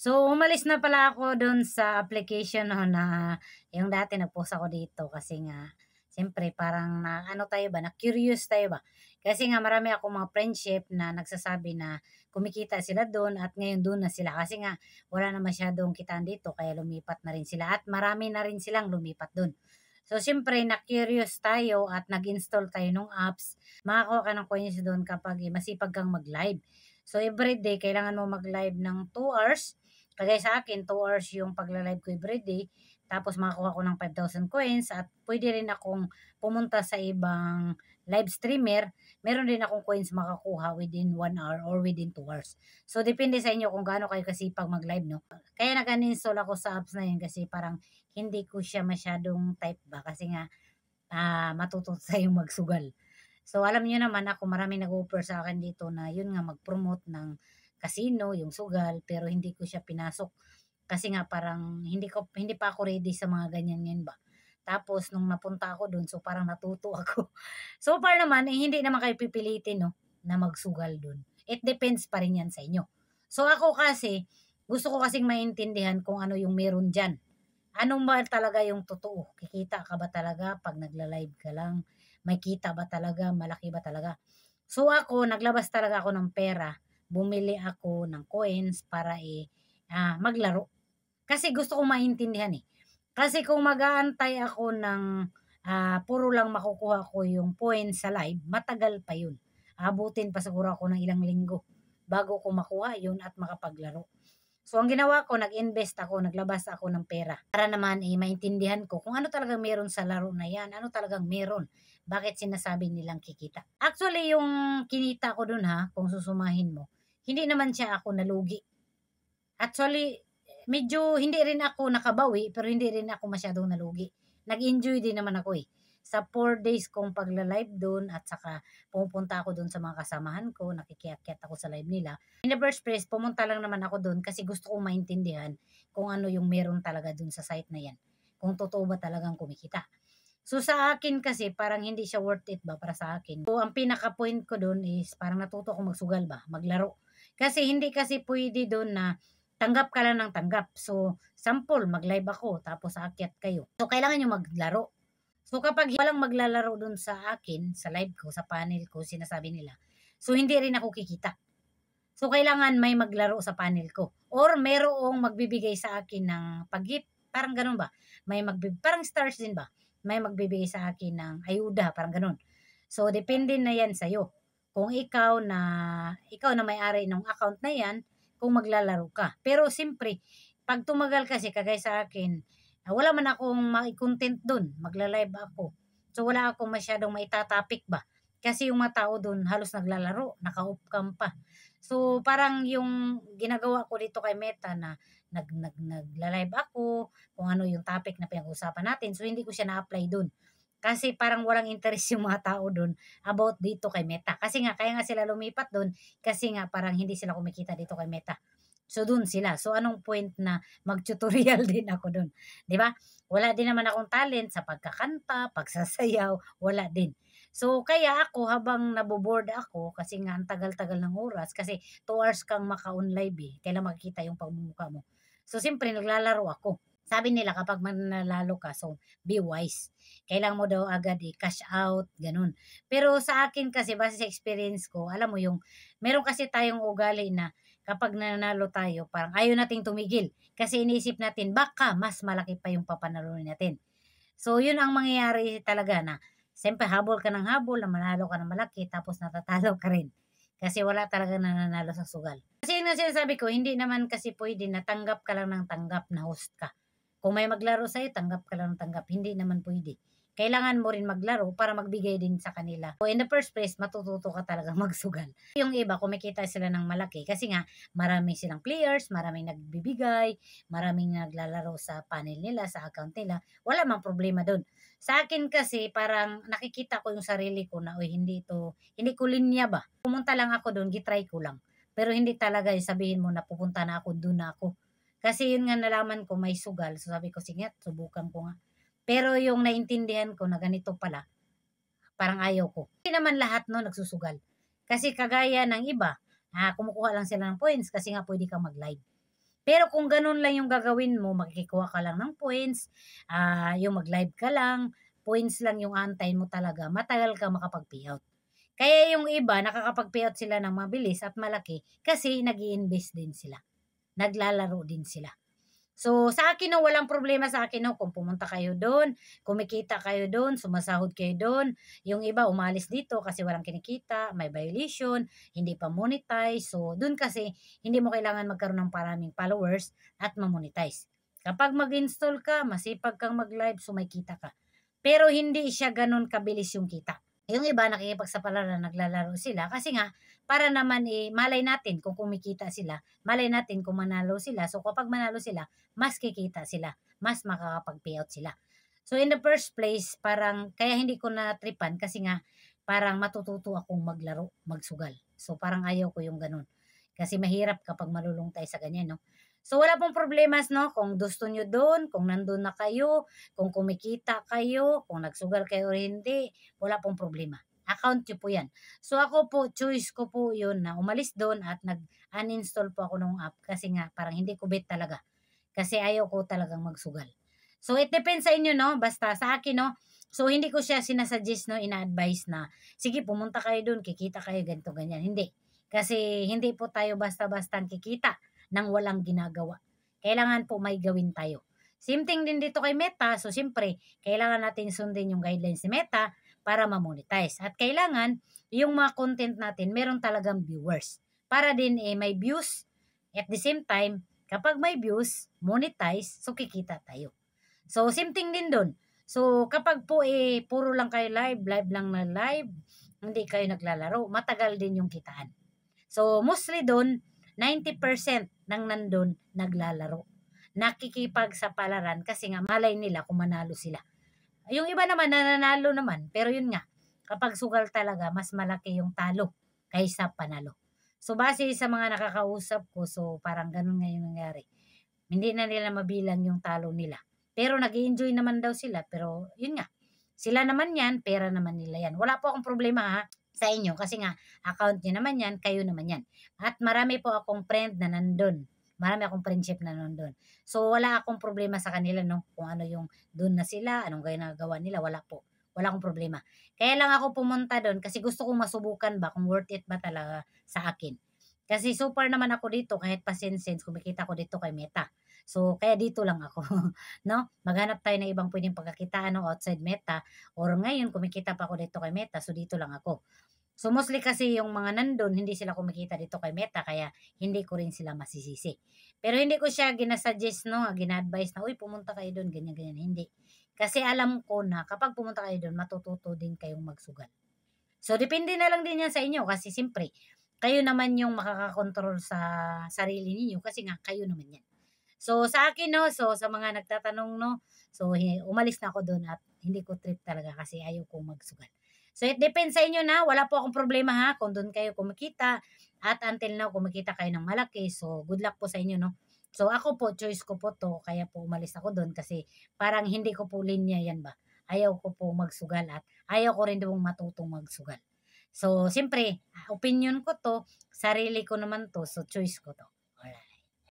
So, umalis na pala ako do'n sa application 'no, na yung dati nag-post ako dito kasi nga siyempre parang na-ano tayo ba, na-curious tayo ba. Kasi nga marami akong mga friendship na nagsasabi na kumikita sila do'n at ngayon do'n na sila kasi nga wala na masyadong kitaan dito kaya lumipat na rin sila at marami na rin silang lumipat do'n. So, siyempre na-curious tayo at nag-install tayo nung apps. Makakuha ka ng coins do'n kapag masipag kang mag-live. So, everyday kailangan mo mag-live ng 2 hours. Kagaya sa akin 2 hours yung pagla-live ko everyday, tapos makakuha ko ng 5,000 coins at puwede rin akong pumunta sa ibang live streamer, meron din akong coins makakuha within 1 hour or within 2 hours. So, depende sa inyo kung gaano kayo kasipag mag-live 'no. Kaya nag-uninstall ako sa apps na yun kasi parang hindi ko siya masyadong type ba kasi nga, matuto tayong magsugal. So, alam niyo naman ako maraming nag-o-offer sa akin dito na yun nga mag-promote ng casino, yung sugal, pero hindi ko siya pinasok kasi nga parang hindi pa ako ready sa mga ganyan ngayon ba. Tapos nung napunta ako dun, so parang natuto ako. So far naman, eh, hindi naman kayo pipilitin 'no, na magsugal dun. It depends pa rin 'yan sa inyo. So ako kasi, gusto ko kasing maintindihan kung ano yung meron diyan. Ano ba talaga yung totoo? Kikita ka ba talaga 'pag nagla-live ka lang? May kita ba talaga? Malaki ba talaga? So ako, naglabas talaga ako ng pera. Bumili ako ng coins para, maglaro. Kasi gusto kong maintindihan, eh. Kasi kung mag-aantay ako ng, puro lang makukuha ko yung points sa live, matagal pa yun. Aabutin pa siguro ako ng ilang linggo bago ko makuha yun at makapaglaro. So, ang ginawa ko, nag-invest ako, naglabas ako ng pera para naman, maintindihan ko kung ano talagang meron sa laro na yan, ano talagang meron, bakit sinasabi nilang kikita. Actually, yung kinita ko dun ha, kung susumahin mo, hindi naman siya ako nalugi. Actually, medyo hindi rin ako nakabawi, pero hindi rin ako masyadong nalugi. Nag-enjoy din naman ako eh. Sa 4 days kong pagla-live doon at saka pumupunta ako doon sa mga kasamahan ko, nakikiakyat ako sa live nila. In the first place, pumunta lang naman ako doon kasi gusto kong maintindihan kung ano yung meron talaga doon sa site na yan. Kung totoo ba talagang kumikita. So sa akin kasi parang hindi siya worth it ba para sa akin. So ang pinaka-point ko doon is parang natuto akong magsugal ba, maglaro. Kasi hindi kasi pwede doon na tanggap ka lang ng tanggap. So sample, mag-live ako tapos aakyat kayo. So kailangan niyo maglaro. So kapag walang maglalaro doon sa akin, sa live ko, sa panel ko, sinasabi nila, so hindi rin ako kikita. So kailangan may maglaro sa panel ko or merong magbibigay sa akin ng pag-gift, parang gano'n ba? Parang stars din ba? May magbibigay sa akin ng ayuda, parang gano'n. So depende na 'yan sa'yo. Kung ikaw na may-ari ng account na 'yan, kung maglalaro ka. Pero siyempre 'pag tumagal kasi kagaya sa akin, wala man akong mai-content do'n, magla-live ako. So wala akong masyadong maita-topic ba, kasi yung mga tao do'n halos naglalaro, naka-off cam pa. So, parang yung ginagawa ko dito kay Meta na nagla-live ako, kung ano yung topic na pinag-uusapan natin. So, hindi ko siya na-apply dun. Kasi parang walang interest yung mga tao dun about dito kay Meta. Kasi nga, kaya nga sila lumipat dun, kasi nga parang hindi sila kumikita dito kay Meta. So, dun sila. So, anong point na mag-tutorial din ako dun? 'Di ba? Wala din naman akong talent sa pagkakanta, pagsasayaw, wala din. So, kaya ako habang nabo-bored ako kasi nga ang tagal-tagal ng oras kasi 2 hours kang maka-on live, eh, kailan makikita yung pagmumukha mo. So, siyempre naglalaro ako. Sabi nila kapag mananalo ka, so be wise. Kailangan mo daw agad i-cash out, ganun. Pero sa akin kasi base sa experience ko, alam mo yung meron kasi tayong ugali na kapag nanalo tayo, parang ayaw nating tumigil. Kasi iniisip natin baka mas malaki pa yung papanalunan natin. So, yun ang mangyayari talaga na siyempre habol ka ng habol na manalo ka ng malaki tapos natatalo ka rin. Kasi wala talagang nananalo sa sugal. Kasi yun nga sinasabi ko, hindi naman kasi pwede na tanggap ka lang ng tanggap na host ka. Kung may maglaro sa'yo, tanggap ka lang ng tanggap. Hindi naman pwede. Kailangan mo rin maglaro para magbigay din sa kanila. So in the first place, matututo ka talaga magsugal. Yung iba, kumikita sila ng malaki kasi nga marami silang players, maraming nagbibigay, maraming naglalaro sa panel nila, sa account nila. Wala mang problema doon. Sa akin kasi parang nakikita ko yung sarili ko na, hindi ko linya ba. Pumunta lang ako doon, gitry ko lang. Pero hindi talaga sabihin mo na pupunta na ako, doon na ako. Kasi yun nga nalaman ko may sugal. So sabi ko, sige, subukan ko nga. Pero yung naintindihan ko na ganito pala, parang ayaw ko. Hindi naman lahat no nagsusugal. Kasi kagaya ng iba, kumukuha lang sila ng points kasi nga pwede kang mag-live. Pero kung ganun lang yung gagawin mo, makikuha ka lang ng points, yung mag-live ka lang, points lang yung aantayin mo talaga, matagal ka makapag-payout. Kaya yung iba, nakakapag-payout sila ng mabilis at malaki kasi nag-i-invest din sila. Naglalaro din sila. So, sa akin 'no, walang problema sa akin 'no, kung pumunta kayo do'n, kumikita kayo do'n, sumasahod kayo do'n. Yung iba umalis dito kasi walang kinikita, may violation, hindi pa monetize. So, do'n kasi hindi mo kailangan magkaroon ng maraming followers at ma-monetize. Kapag mag-install ka, masipag kang mag-live, so may kita ka. Pero hindi siya gano'n kabilis yung kita. Yung iba nakikipagsapalaran, naglalaro sila kasi nga para naman, malay natin kung kumikita sila, malay natin kung manalo sila. So, kapag manalo sila, mas kikita sila, mas makakapag-payout sila. So, in the first place, parang kaya hindi ko na-tripan kasi nga parang matututo akong maglaro, magsugal. So, parang ayaw ko yung gano'n. Kasi mahirap kapag malulung tayo sa ganyan, no? So, wala pong problemas, no? Kung gusto nyo doon, kung nandun na kayo, kung kumikita kayo, kung nagsugal kayo o hindi, wala pong problema. Account nyo po yan. So, ako po, choice ko po yun na umalis doon at nag-uninstall po ako ng app kasi nga parang hindi ko bet talaga. Kasi ayaw ko talagang magsugal. So, it depends sa inyo, no? Basta sa akin, no? So, hindi ko siya sinasuggest, no? Ina-advise na, sige, pumunta kayo doon, kikita kayo, ganito, ganyan. Hindi. Kasi hindi po tayo basta-bastang kikita nang walang ginagawa. Kailangan po may gawin tayo. Same thing din dito kay Meta. So, siyempre, kailangan natin sundin yung guidelines ni Meta para ma-monetize. At kailangan, yung mga content natin, meron talagang viewers. Para din may views. At the same time, kapag may views, monetize, so kikita tayo. So, same thing din dun. So, kapag po puro lang kayo live, live lang na live, hindi kayo naglalaro, matagal din yung kitaan. So, mostly dun, 90% ng nandun naglalaro. Nakikipagsapalaran kasi nga malay nila kung manalo sila. Yung iba naman nananalo naman, pero yun nga, kapag sugal talaga, mas malaki yung talo kaysa panalo. So, base sa mga nakakausap ko, so parang ganun nga yung nangyari. Hindi na nila mabilang yung talo nila. Pero nag enjoy naman daw sila, pero yun nga, sila naman yan, pera naman nila yan. Wala po akong problema ha, sa inyo kasi nga account niyo naman yan, kayo naman yan. At marami po akong friend na nandun. Marami akong friendship na nandun. So wala akong problema sa kanila no, kung ano yung dun na sila, anong ginagawa nila, wala po. Wala akong problema. Kaya lang ako pumunta doon kasi gusto kong masubukan ba kung worth it ba talaga sa akin. Kasi super naman ako dito kahit pa sense kumikita ko dito kay Meta. So kaya dito lang ako, no? Maghanap tayo ng ibang pwedeng pagkakitaan no, outside Meta or ngayon kumikita pa ako dito kay Meta so dito lang ako. So mostly kasi yung mga nandun, hindi sila kumikita dito kay Meta kaya hindi ko rin sila masisisi. Pero hindi ko siya ginasuggest no, gina-advise na uy pumunta kayo doon ganyan ganyan, hindi. Kasi alam ko na kapag pumunta kayo doon matututo din kayong magsugal. So depende na lang din yan sa inyo kasi siyempre kayo naman yung makakakontrol sa sarili ninyo kasi nga kayo naman yan. So sa akin 'no, so sa mga nagtatanong 'no, so umalis na ako dun at hindi ko trip talaga kasi ayaw kong magsugal. So it depends sa inyo na, wala po akong problema ha kung dun kayo kumikita at until now kumikita kayo ng malaki. So good luck po sa inyo 'no. So ako po, choice ko po 'to kaya po umalis ako dun kasi parang hindi ko po linya 'yan ba. Ayaw ko po magsugal at ayaw ko rin pong matutong magsugal. So siyempre, opinyon ko 'to, sarili ko naman 'to, so choice ko 'to.